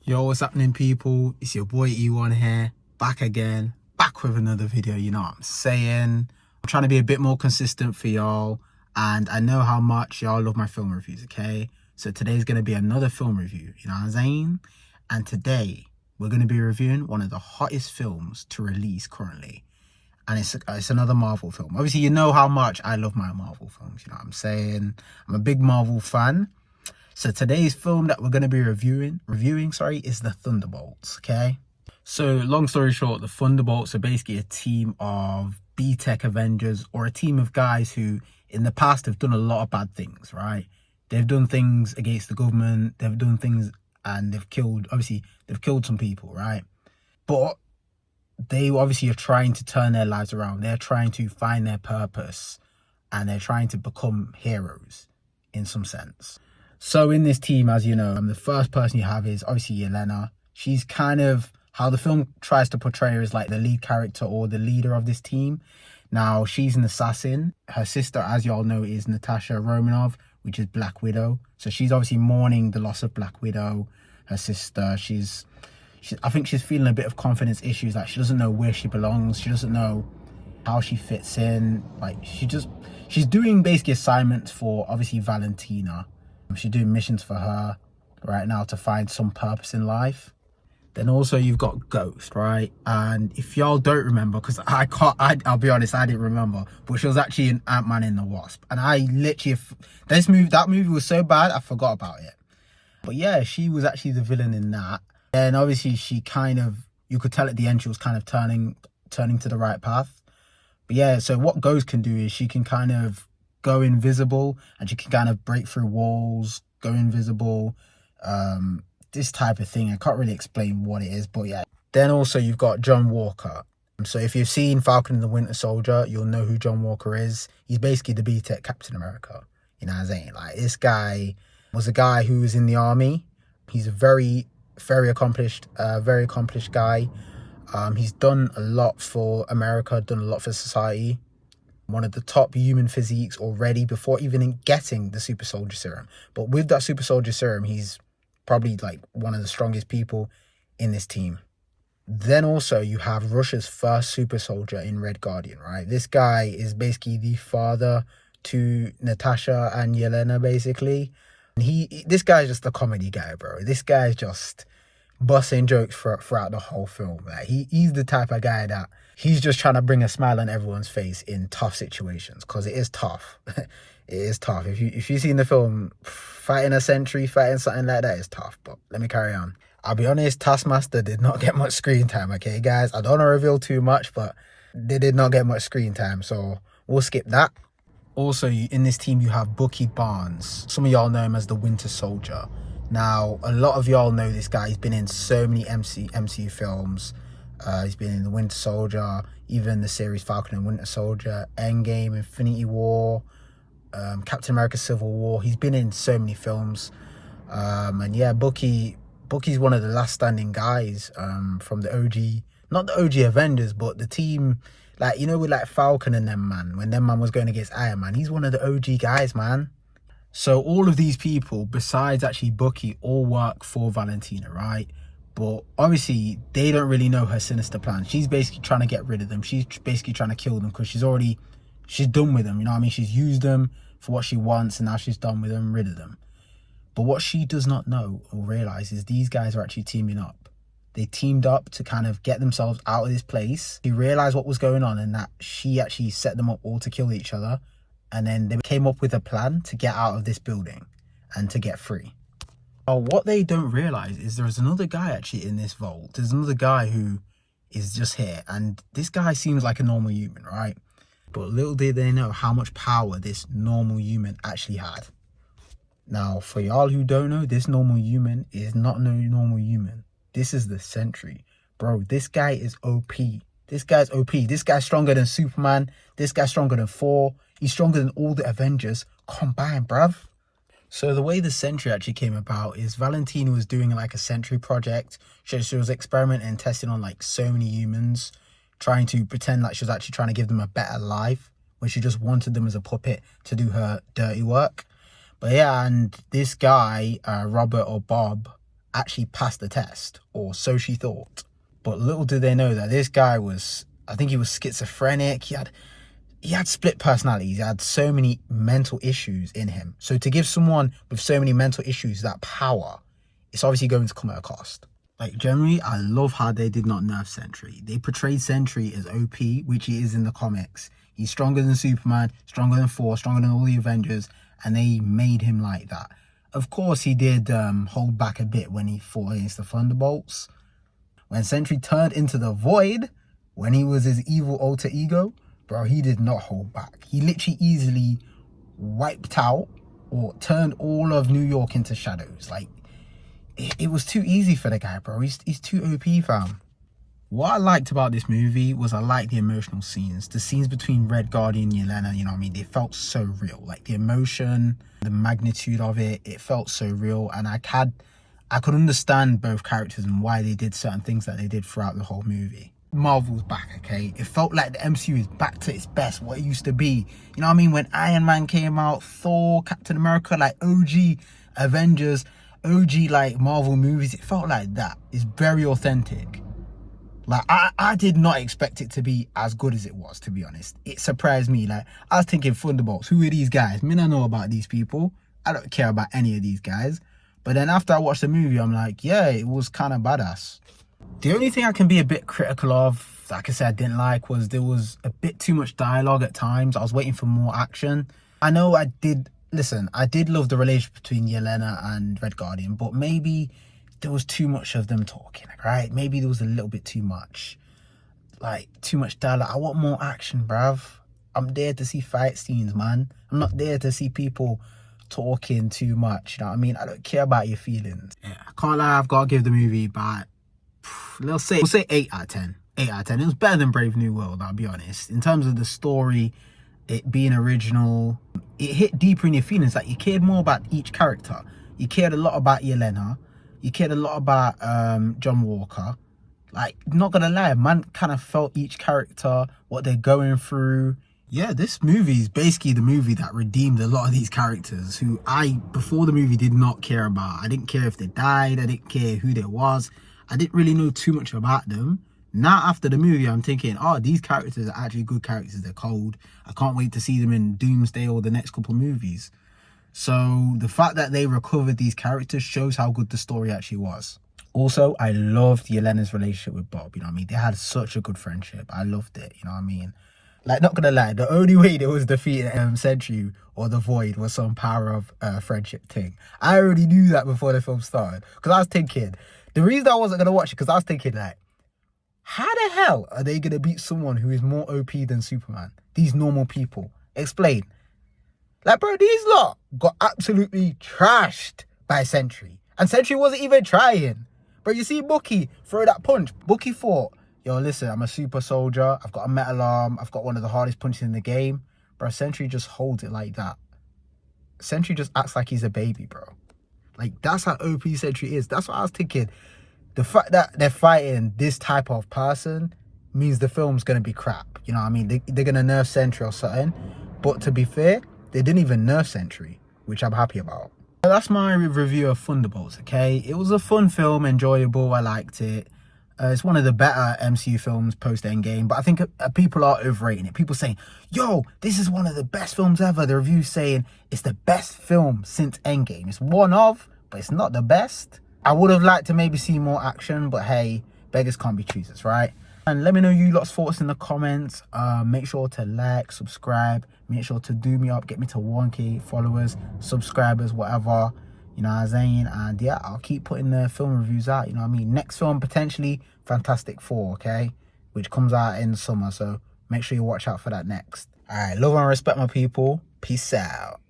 Yo, what's happening, people? It's your boy E1 here, back again, back with another video. You know what I'm saying? I'm trying to be a bit more consistent for y'all, and I know how much y'all love my film reviews, okay? So today's going to be another film review, you know what I'm saying? And today, we're going to be reviewing one of the hottest films to release currently. And it's another Marvel film. Obviously, you know how much I love my Marvel films, you know what I'm saying? I'm a big Marvel fan. So today's film that we're going to be reviewing, is the Thunderbolts, okay? So long story short, the Thunderbolts are basically a team of B-Tech Avengers, or a team of guys who in the past have done a lot of bad things, right? They've done things against the government, they've done things and they've killed some people, right? But they obviously are trying to turn their lives around. They're trying to find their purpose and they're trying to become heroes in some sense. So in this team, as you know, the first person you have is obviously Yelena. She's kind of how the film tries to portray her as like the lead character or the leader of this team. Now, she's an assassin. Her sister, as you all know, is Natasha Romanoff, which is Black Widow. So she's obviously mourning the loss of Black Widow, her sister. I think she's feeling a bit of confidence issues. Like, she doesn't know where she belongs. She doesn't know how she fits in. Like, she's doing basically assignments for obviously Valentina. She's doing missions for her right now to find some purpose in life. Then also you've got Ghost, right? And if y'all don't remember, because I'll be honest, I didn't remember, but she was actually in Ant-Man and the Wasp. And I literally, that movie was so bad, I forgot about it. But yeah, she was actually the villain in that. And obviously she kind of, you could tell at the end she was kind of turning to the right path. But yeah, so what Ghost can do is she can kind of go invisible, and she can kind of break through walls, go invisible, this type of thing. I can't really explain what it is, but yeah. Then also you've got John Walker. So if you've seen Falcon and the Winter Soldier, you'll know who John Walker is. He's basically the B-Tech Captain America, you know what I'm saying? Like, this guy was a guy who was in the army. He's a very accomplished guy. He's done a lot for America, done a lot for society. One of the top human physiques already before even getting the super soldier serum. But with that super soldier serum, he's probably like one of the strongest people in this team. Then also you have Russia's first super soldier in Red Guardian, right? This guy is basically the father to Natasha and Yelena, basically. And this guy's just a comedy guy, bro. This guy's just busting jokes throughout the whole film. Like, he's the type of guy that he's just trying to bring a smile on everyone's face in tough situations, because it is tough. It is tough. If you've seen the film, fighting a sentry, fighting something like that is tough. But let me carry on. I'll be honest, Taskmaster did not get much screen time, okay, guys? I don't want to reveal too much, but they did not get much screen time, so we'll skip that. Also, in this team, you have Bucky Barnes. Some of y'all know him as the Winter Soldier. Now, a lot of y'all know this guy. He's been in so many MCU films. He's been in the Winter Soldier, even the series Falcon and Winter Soldier, Endgame, Infinity War, Captain America Civil War. He's been in so many films. And yeah, Bucky's one of the last standing guys from the OG, not the OG Avengers, but the team, like, you know, with like Falcon and them, man, when them man was going against Iron Man. He's one of the OG guys, man. So all of these people, besides actually Bucky, all work for Valentina, right? But obviously, they don't really know her sinister plan. She's basically trying to get rid of them. She's basically trying to kill them because she's done with them, you know what I mean? She's used them for what she wants, and now she's done with them, rid of them. But what she does not know or realize is these guys are actually teaming up. They teamed up to kind of get themselves out of this place. She realized what was going on and that she actually set them up all to kill each other. And then they came up with a plan to get out of this building and to get free. What they don't realize is there's another guy actually in this vault. There's another guy who is just here. And this guy seems like a normal human, right? But little did they know how much power this normal human actually had. Now, for y'all who don't know, this normal human is not no normal human. This is the Sentry. Bro, this guy is OP. This guy's OP. This guy's stronger than Superman. This guy's stronger than Thor. He's stronger than all the Avengers combined, bruv. So the way the Sentry actually came about is Valentina was doing like a Sentry project. She was experimenting and testing on like so many humans, trying to pretend like she was actually trying to give them a better life when she just wanted them as a puppet to do her dirty work. But yeah, and this guy, Robert or Bob, actually passed the test, or so she thought. But little did they know that this guy was, I think he was schizophrenic. He had split personalities. He had so many mental issues in him. So to give someone with so many mental issues that power, it's obviously going to come at a cost. Like, generally, I love how they did not nerf Sentry. They portrayed Sentry as OP, which he is in the comics. He's stronger than Superman, stronger than Thor, stronger than all the Avengers, and they made him like that. Of course, he did hold back a bit when he fought against the Thunderbolts. When Sentry turned into the Void, when he was his evil alter ego, bro, he did not hold back. He literally easily wiped out or turned all of New York into shadows. Like, it was too easy for the guy, bro. He's too OP, fam. What I liked about this movie was I liked the emotional scenes. The scenes between Red Guardian and Yelena, you know what I mean? They felt so real. Like, the emotion, the magnitude of it, it felt so real. And I could understand both characters and why they did certain things that they did throughout the whole movie. Marvel's back, okay? It felt like the MCU is back to its best, what it used to be. You know what I mean? When Iron Man came out, Thor, Captain America, like OG Avengers, OG like Marvel movies, it felt like that. It's very authentic. Like, I did not expect it to be as good as it was, to be honest. It surprised me. Like, I was thinking, Thunderbolts, who are these guys? I mean, I know about these people. I don't care about any of these guys. But then after I watched the movie, I'm like, yeah, it was kind of badass. The only thing I can be a bit critical of, like I said, I didn't like, was there was a bit too much dialogue at times. I was waiting for more action. I know I did love the relationship between Yelena and Red Guardian, but maybe there was too much of them talking, right? Maybe there was a little bit too much. Like, too much dialogue. I want more action, bruv. I'm there to see fight scenes, man. I'm not there to see people talking too much, you know what I mean? I don't care about your feelings. Yeah, I can't lie, I've got to give the movie about, we'll say 8 out of 10. 8 out of 10. It was better than Brave New World, I'll be honest. In terms of the story, it being original, it hit deeper in your feelings. Like, you cared more about each character. You cared a lot about Yelena. You cared a lot about John Walker. Like, not gonna lie, man kind of felt each character, what they're going through. Yeah, this movie is basically the movie that redeemed a lot of these characters who I, before the movie, did not care about. I didn't care if they died. I didn't care who they was. I didn't really know too much about them. Now, after the movie, I'm thinking, oh, these characters are actually good characters. They're cold. I can't wait to see them in Doomsday or the next couple movies. So the fact that they recovered these characters shows how good the story actually was. Also, I loved Yelena's relationship with Bob. You know what I mean? They had such a good friendship. I loved it. You know what I mean? Like, not gonna lie, the only way they was defeating Sentry or the Void was some power of friendship thing. I already knew that before the film started. Because I was thinking, the reason I wasn't gonna watch it, because I was thinking, like, how the hell are they gonna beat someone who is more OP than Superman? These normal people. Explain. Like, bro, these lot got absolutely trashed by Sentry. And Sentry wasn't even trying. Bro, you see Bucky throw that punch. Bucky thought, yo, listen, I'm a super soldier. I've got a metal arm. I've got one of the hardest punches in the game. Bro, Sentry just holds it like that. Sentry just acts like he's a baby, bro. Like, that's how OP Sentry is. That's what I was thinking. The fact that they're fighting this type of person means the film's going to be crap. You know what I mean? They're going to nerf Sentry or something. But to be fair, they didn't even nerf Sentry, which I'm happy about. That's my review of Thunderbolts, okay? It was a fun film, enjoyable. I liked it. It's one of the better MCU films post-Endgame, but I think people are overrating it. People saying, yo, this is one of the best films ever. The review's saying it's the best film since Endgame. It's one of, but it's not the best. I would have liked to maybe see more action, but hey, beggars can't be choosers, right? And let me know your lot's thoughts in the comments. Make sure to like, subscribe. Make sure to do me up, get me to 1K followers, subscribers, whatever. You know what I'm saying? And yeah, I'll keep putting the film reviews out. You know what I mean? Next film, potentially Fantastic Four, okay? Which comes out in the summer. So make sure you watch out for that next. All right, love and respect, my people. Peace out.